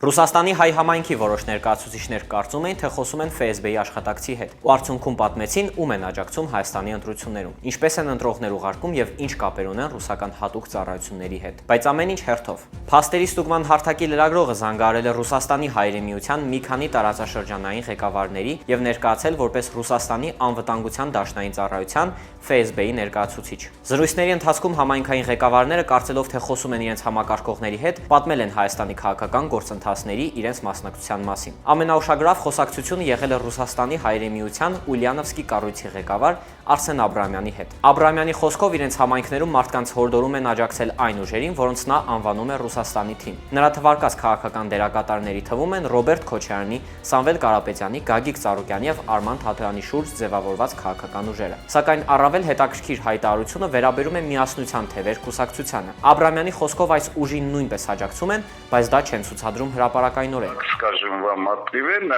Ռուսաստանի հայ համայնքի որոշ ներկայացուցիչներ կարծում էին, թե խոսում են ՖՍԲ-ի աշխատակցի հետ, ու արդյունքում պատմեցին, ում են աջակցում Հայաստանի ընտրություններում, ինչպես են ընտրողներ ուղարկում եւ ինչ կապեր ունեն ռուսական հատուկ ծառայությունների հետ։ Բայց ամեն ինչ հերթով։ Փաստերի ստուգման հարթակի լրագրողը զանգահարել է Ռուսաստանի Հայերի միության մի քանի տարածաշրջանային ղեկավարների եւ ներկայացել որպես Ռուսաստանի անվտանգության դաշնային ծառայության ՖՍԲ-ի ներկայացուցիչ։ Զրույցների ընթացքում համայնքային ղեկավարները կարծելով թե խոսում են իրենց համակարգողների հետ, պատմել են Հայաստանի քաղաքական գործընթացների իրենց մասնակցության մասին։ Ամենաուշագրավ խոսակցությունը եղել է Ռուսաստանի Հայերի միության Ուլյանովսկի կառույցի ղեկավար Արսեն Աբրամյանի հետ։ Աբրամյանի խոսքով իրենց համայնքներում մարդկանց հորդորում են աջակցել այն ուժերին, որոնց նա անվանում է Ռուսաստանի թիմ։ Նրա թվարկած քաղաքական դերակատարների թվում են Ռոբերտ Քոչարյանի, Սամվել Կարապետյանի, Գագիկ Ծառուկյանի եւ Արման Թաթարյանի շուրջ ձևավորված քաղաքական ուժերը։ Սակայն առավել հետաքրքիր հայտարարությունը վերաբերում է միասնության թևեր կուսակցությանը։ Աբրամյանի խոսքով այս ուժին նույնպես աջակցում են, բայց դա չեն ցուցադրում հրապարակայնորեն։ Скажем вам откровенно,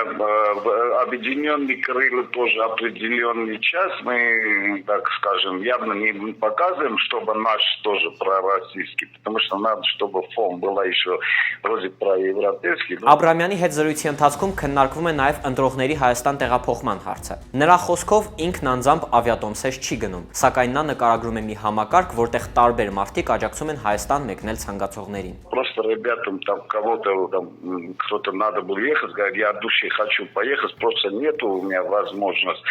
объединенные крылья тоже определенный час мы, так скажем, явно не показываем, чтобы наш тоже пророссийский, потому что надо, чтобы фон была еще вроде проевропейский. Աբրամյանի հետ զրույցի ընթացքում քննարկվում է նաև ընտրողների Հայաստան տեղափոխման հարցը։ Նրա խոսքով ինքն անձամբ ավիատոմսեր չի գնում, սակայն նա նկարագրում է մի համակարգ, որտեղ տարբեր մարդիկ աջակցում են Հայաստան մեկնել ցանկացողներին։ Просто ребятам там кого-то там кто-то надо было ехать, говорят, я от души хочу поехать, просто нету у меня возможности.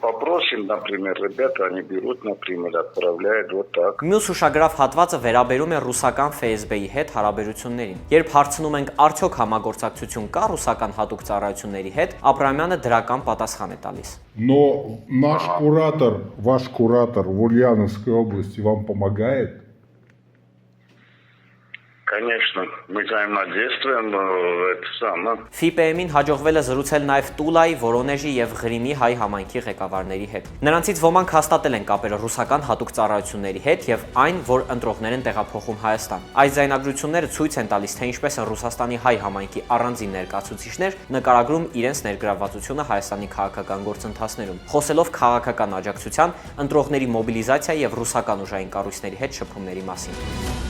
Попросим, например, ребята, они берут, например, отправляют вот так. Մյուս ուշագրավ հատվածը վերաբերում է ռուսական ՖՍԲ-ի հետ հարաբերություններին։ Երբ հարցնում ենք արդյոք համագործակցություն կա ռուսական հատուկ ծառայությունների հետ, Աբրամյանը դրական պատասխան է տալիս։ Но наш куратор, ваш куратор в Ульяновской области вам помогает? Конечно, мы взаимодействуем, это самое. ՖԻՊԷՄ-ին հաջողվել է զրուցել նաև Տուլայի, Վորոնեժի եւ Ղրիմի հայ համայնքի ղեկավարների հետ։ Նրանցից ոմանք հաստատել են կապերը ռուսական հատուկ ծառայությունների հետ եւ այն, որ ընտրողներ են տեղափոխում Հայաստան։ Այս ձայնագրությունները ցույց են տալիս, թե ինչպես են Ռուսաստանի հայ համայնքի առանձին ներկայացուցիչներ նկարագրում իրենց ներգրավվածությունը Հայաստանի քաղաքական գործընթացներում, խոսելով քաղաքական աջակցության, ընտրողների մոբիլիզացիա եւ ռուսական ուժային կառույցների հետ շփումների մասին։